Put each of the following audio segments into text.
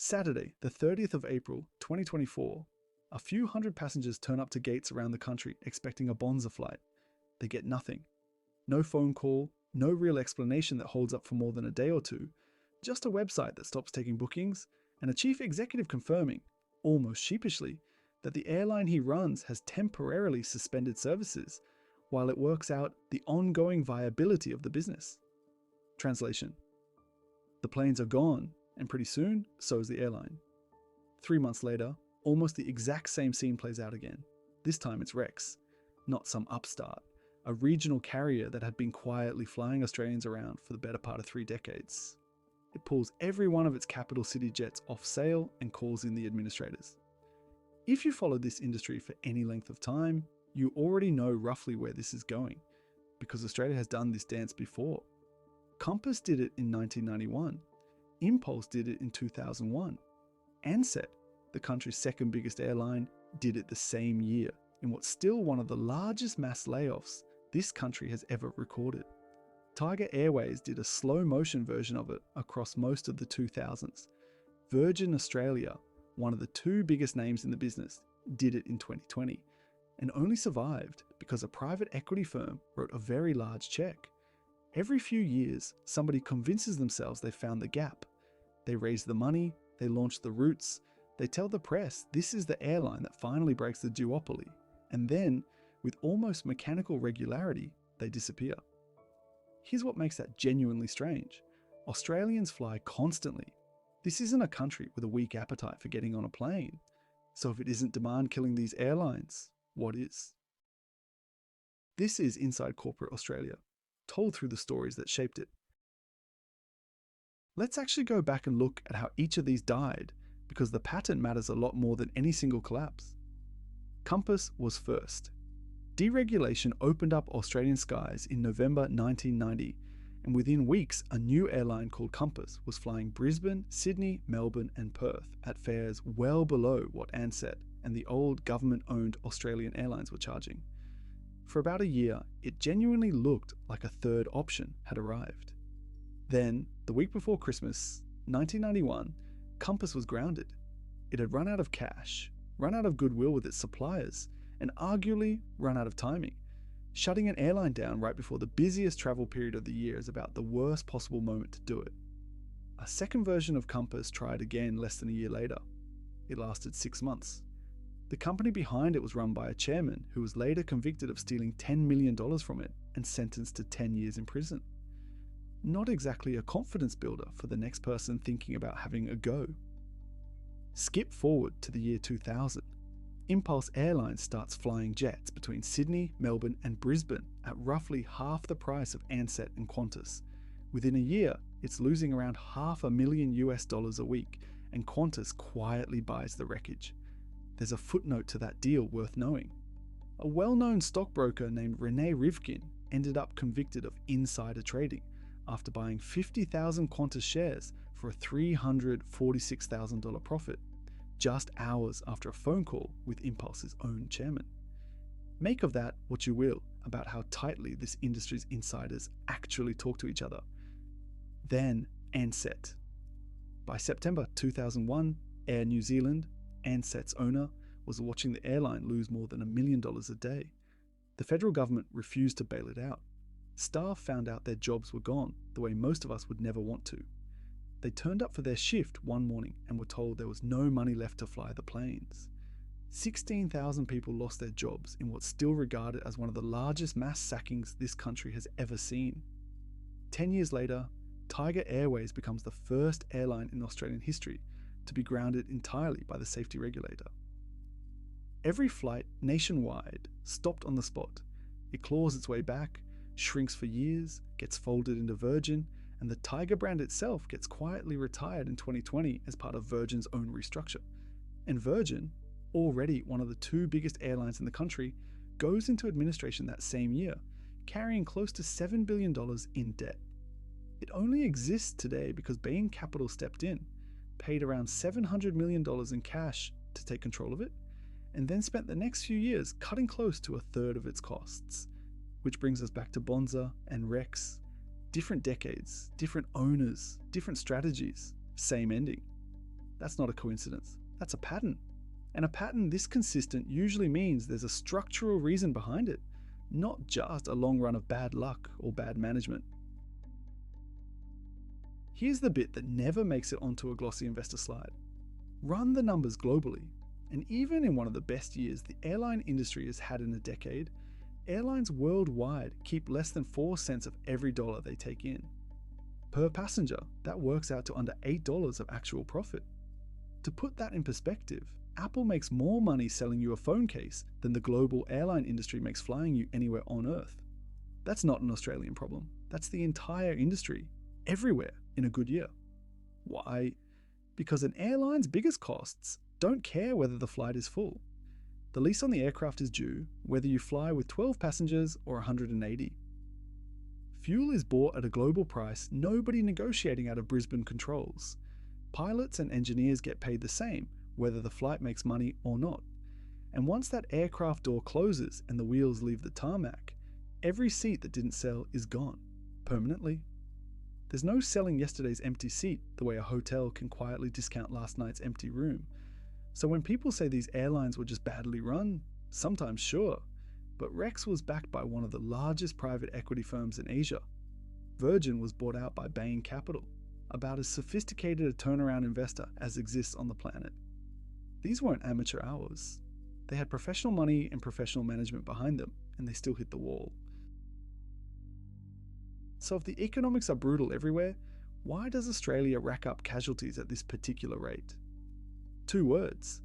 Saturday, the 30th of April, 2024, a few hundred passengers turn up to gates around the country expecting a Bonza flight. They get nothing. No phone call, no real explanation that holds up for more than a day or two, just a website that stops taking bookings, and a chief executive confirming, almost sheepishly, that the airline he runs has temporarily suspended services while it works out the ongoing viability of the business. Translation: the planes are gone, and pretty soon, so is the airline. 3 months later, almost the exact same scene plays out again. This time it's Rex, not some upstart, a regional carrier that had been quietly flying Australians around for the better part of 3 decades. It pulls every one of its capital city jets off sale and calls in the administrators. If you followed this industry for any length of time, you already know roughly where this is going, because Australia has done this dance before. Qantas did it in 1991. Impulse did it in 2001. Ansett, the country's second biggest airline, did it the same year, in what's still one of the largest mass layoffs this country has ever recorded. Tiger Airways did a slow motion version of it across most of the 2000s. Virgin Australia, one of the 2 biggest names in the business, did it in 2020, and only survived because a private equity firm wrote a very large check. Every few years, somebody convinces themselves they found the gap. They raise the money, they launch the routes, they tell the press this is the airline that finally breaks the duopoly, and then, with almost mechanical regularity, they disappear. Here's what makes that genuinely strange. Australians fly constantly. This isn't a country with a weak appetite for getting on a plane. So if it isn't demand killing these airlines, what is? This is Inside Corporate Australia, told through the stories that shaped it. Let's actually go back and look at how each of these died, because the pattern matters a lot more than any single collapse. Qantas was first. Deregulation opened up Australian skies in November 1990, and within weeks a new airline called Qantas was flying Brisbane, Sydney, Melbourne and Perth at fares well below what Ansett and the old government-owned Australian Airlines were charging. For about a year, it genuinely looked like a third option had arrived. Then, the week before Christmas, 1991, Qantas was grounded. It had run out of cash, run out of goodwill with its suppliers, and arguably run out of timing. Shutting an airline down right before the busiest travel period of the year is about the worst possible moment to do it. A second version of Qantas tried again less than a year later. It lasted 6 months. The company behind it was run by a chairman who was later convicted of stealing $10 million from it and sentenced to 10 years in prison. Not exactly a confidence builder for the next person thinking about having a go. Skip forward to the year 2000. Impulse Airlines starts flying jets between Sydney, Melbourne and Brisbane at roughly half the price of Ansett and Qantas. Within a year, it's losing around $500,000 a week, and Qantas quietly buys the wreckage. There's a footnote to that deal worth knowing. A well-known stockbroker named Rene Rivkin ended up convicted of insider trading after buying 50,000 Qantas shares for a $346,000 profit, just hours after a phone call with Impulse's own chairman. Make of that what you will about how tightly this industry's insiders actually talk to each other. Then Ansett. By September 2001, Air New Zealand, Ansett's owner, was watching the airline lose more than $1 million a day. The federal government refused to bail it out. Staff found out their jobs were gone the way most of us would never want to. They turned up for their shift one morning and were told there was no money left to fly the planes. 16,000 people lost their jobs in what's still regarded as one of the largest mass sackings this country has ever seen. 10 years later, Tiger Airways becomes the first airline in Australian history to be grounded entirely by the safety regulator. Every flight nationwide stopped on the spot. It claws its way back, shrinks for years, gets folded into Virgin, and the Tiger brand itself gets quietly retired in 2020 as part of Virgin's own restructure. And Virgin, already one of the 2 biggest airlines in the country, goes into administration that same year, carrying close to $7 billion in debt. It only exists today because Bain Capital stepped in, paid around $700 million in cash to take control of it, and then spent the next few years cutting close to a third of its costs. Which brings us back to Bonza and Rex. Different decades, different owners, different strategies, same ending. That's not a coincidence. That's a pattern. And a pattern this consistent usually means there's a structural reason behind it, not just a long run of bad luck or bad management. Here's the bit that never makes it onto a glossy investor slide. Run the numbers globally, and even in one of the best years the airline industry has had in a decade, airlines worldwide keep less than 4 cents of every dollar they take in. Per passenger, that works out to under $8 of actual profit. To put that in perspective, Apple makes more money selling you a phone case than the global airline industry makes flying you anywhere on Earth. That's not an Australian problem. That's the entire industry, everywhere, in a good year. Why? Because an airline's biggest costs don't care whether the flight is full. The lease on the aircraft is due, whether you fly with 12 passengers or 180. Fuel is bought at a global price nobody negotiating out of Brisbane controls. Pilots and engineers get paid the same, whether the flight makes money or not. And once that aircraft door closes and the wheels leave the tarmac, every seat that didn't sell is gone, permanently. There's no selling yesterday's empty seat the way a hotel can quietly discount last night's empty room. So when people say these airlines were just badly run, sometimes sure, but Rex was backed by one of the largest private equity firms in Asia. Virgin was bought out by Bain Capital, about as sophisticated a turnaround investor as exists on the planet. These weren't amateur hours. They had professional money and professional management behind them, and they still hit the wall. So if the economics are brutal everywhere, why does Australia rack up casualties at this particular rate? 2 words: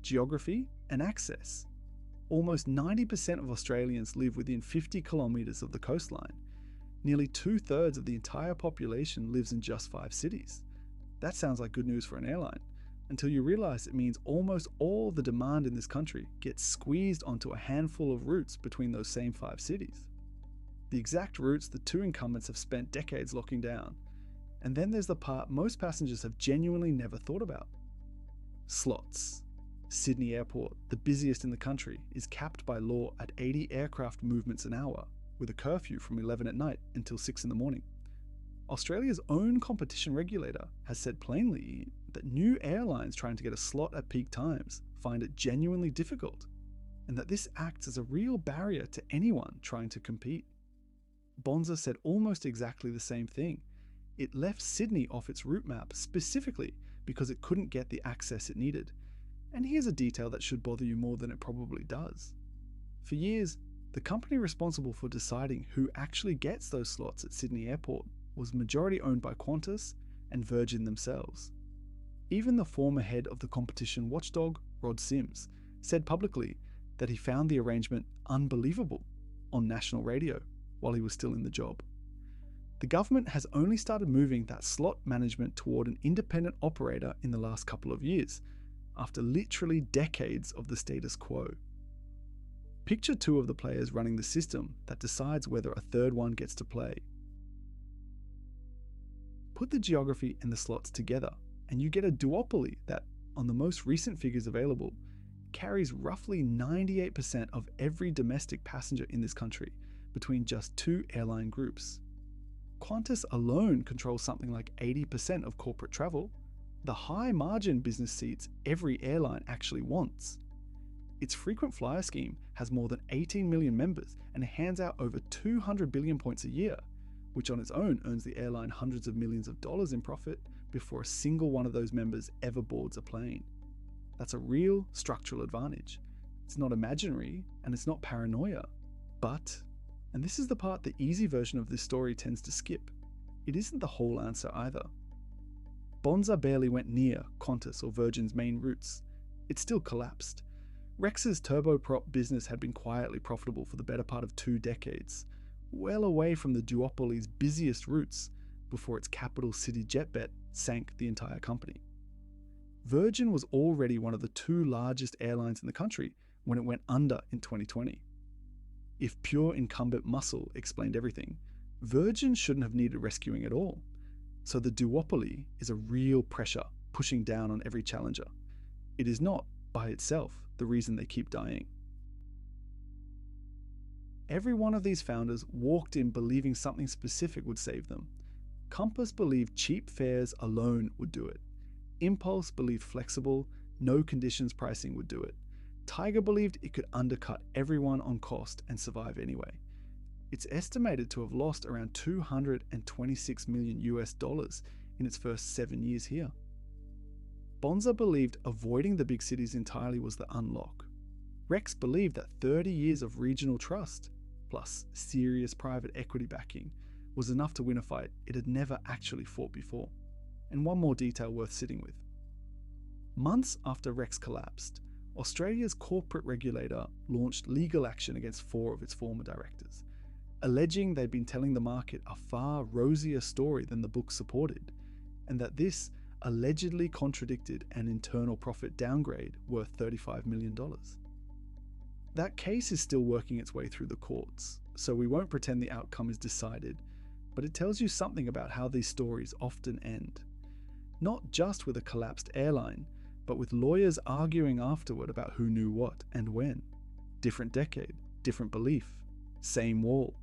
geography and access. Almost 90% of Australians live within 50 kilometres of the coastline. Nearly 2/3 of the entire population lives in just 5 cities. That sounds like good news for an airline, until you realise it means almost all the demand in this country gets squeezed onto a handful of routes between those same 5 cities. The exact routes the 2 incumbents have spent decades locking down. And then there's the part most passengers have genuinely never thought about. Slots. Sydney Airport, the busiest in the country, is capped by law at 80 aircraft movements an hour, with a curfew from 11 at night until 6 in the morning. Australia's own competition regulator has said plainly that new airlines trying to get a slot at peak times find it genuinely difficult, and that this acts as a real barrier to anyone trying to compete. Bonza said almost exactly the same thing. It left Sydney off its route map specifically because it couldn't get the access it needed. And here's a detail that should bother you more than it probably does. For years, the company responsible for deciding who actually gets those slots at Sydney Airport was majority owned by Qantas and Virgin themselves. Even the former head of the competition watchdog, Rod Sims, said publicly that he found the arrangement unbelievable on national radio while he was still in the job. The government has only started moving that slot management toward an independent operator in the last couple of years, after literally decades of the status quo. Picture 2 of the players running the system that decides whether a third one gets to play. Put the geography and the slots together, and you get a duopoly that, on the most recent figures available, carries roughly 98% of every domestic passenger in this country between just 2 airline groups. Qantas alone controls something like 80% of corporate travel, the high margin business seats every airline actually wants. Its frequent flyer scheme has more than 18 million members and hands out over 200 billion points a year, which on its own earns the airline hundreds of millions of dollars in profit before a single one of those members ever boards a plane. That's a real structural advantage. It's not imaginary and it's not paranoia, but, and this is the part the easy version of this story tends to skip, it isn't the whole answer either. Bonza barely went near Qantas or Virgin's main routes. It still collapsed. Rex's turboprop business had been quietly profitable for the better part of 2 decades, well away from the duopoly's busiest routes, before its capital city jet bet sank the entire company. Virgin was already one of the 2 largest airlines in the country when it went under in 2020. If pure incumbent muscle explained everything, Virgin shouldn't have needed rescuing at all. So the duopoly is a real pressure pushing down on every challenger. It is not, by itself, the reason they keep dying. Every one of these founders walked in believing something specific would save them. Compass believed cheap fares alone would do it. Impulse believed flexible, no conditions pricing would do it. Tiger believed it could undercut everyone on cost and survive anyway. It's estimated to have lost around 226 million US dollars in its first 7 years here. Bonza believed avoiding the big cities entirely was the unlock. Rex believed that 30 years of regional trust, plus serious private equity backing, was enough to win a fight it had never actually fought before. And one more detail worth sitting with. Months after Rex collapsed, Australia's corporate regulator launched legal action against 4 of its former directors, alleging they'd been telling the market a far rosier story than the book supported, and that this allegedly contradicted an internal profit downgrade worth $35 million. That case is still working its way through the courts, so we won't pretend the outcome is decided, but it tells you something about how these stories often end. Not just with a collapsed airline, but with lawyers arguing afterward about who knew what and when. Different decade, different belief, same wall.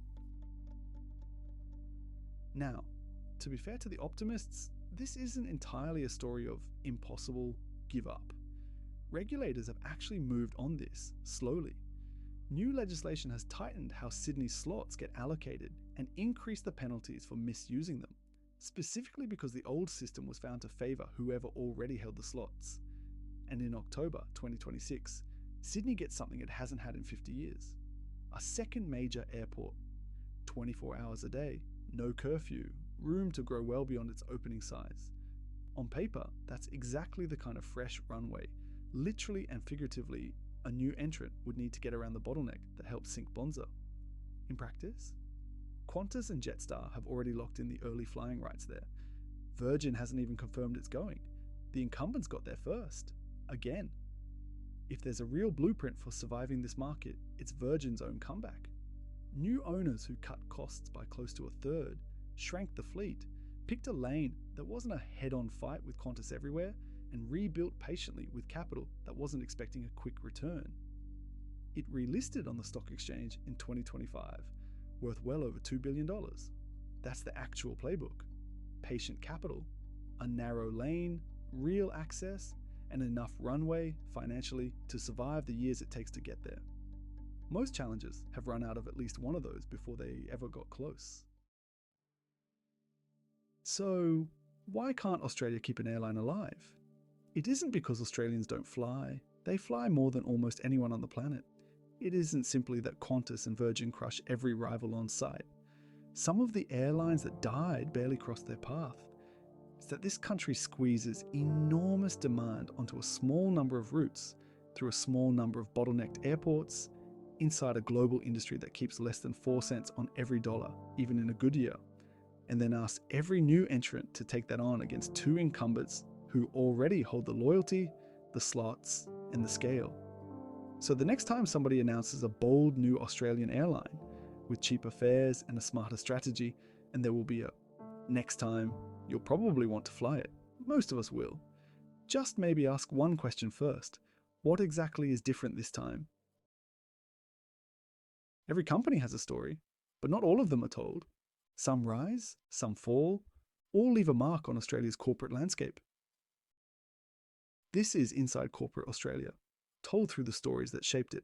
Now, to be fair to the optimists, this isn't entirely a story of impossible, give up. Regulators have actually moved on this, slowly. New legislation has tightened how Sydney slots get allocated and increased the penalties for misusing them, specifically because the old system was found to favour whoever already held the slots. And in October 2026, Sydney gets something it hasn't had in 50 years. A second major airport. 24 hours a day, no curfew, room to grow well beyond its opening size. On paper, that's exactly the kind of fresh runway, literally and figuratively, a new entrant would need to get around the bottleneck that helped sink Bonza. In practice, Qantas and Jetstar have already locked in the early flying rights there. Virgin hasn't even confirmed it's going. The incumbents got there first. Again. If there's a real blueprint for surviving this market, it's Virgin's own comeback. New owners who cut costs by close to a third, shrank the fleet, picked a lane that wasn't a head-on fight with Qantas everywhere, and rebuilt patiently with capital that wasn't expecting a quick return. It relisted on the stock exchange in 2025, worth well over $2 billion. That's the actual playbook. Patient capital, a narrow lane, real access, and enough runway financially to survive the years it takes to get there. Most challengers have run out of at least one of those before they ever got close. So, why can't Australia keep an airline alive? It isn't because Australians don't fly. They fly more than almost anyone on the planet. It isn't simply that Qantas and Virgin crush every rival on sight. Some of the airlines that died barely crossed their path. It's that this country squeezes enormous demand onto a small number of routes through a small number of bottlenecked airports inside a global industry that keeps less than 4 cents on every dollar, even in a good year, and then asks every new entrant to take that on against 2 incumbents who already hold the loyalty, the slots, and the scale. So the next time somebody announces a bold new Australian airline with cheaper fares and a smarter strategy, and there will be a next time, you'll probably want to fly it. Most of us will. Just maybe ask one question first. What exactly is different this time? Every company has a story, but not all of them are told. Some rise, some fall, all leave a mark on Australia's corporate landscape. This is Inside Corporate Australia, told through the stories that shaped it.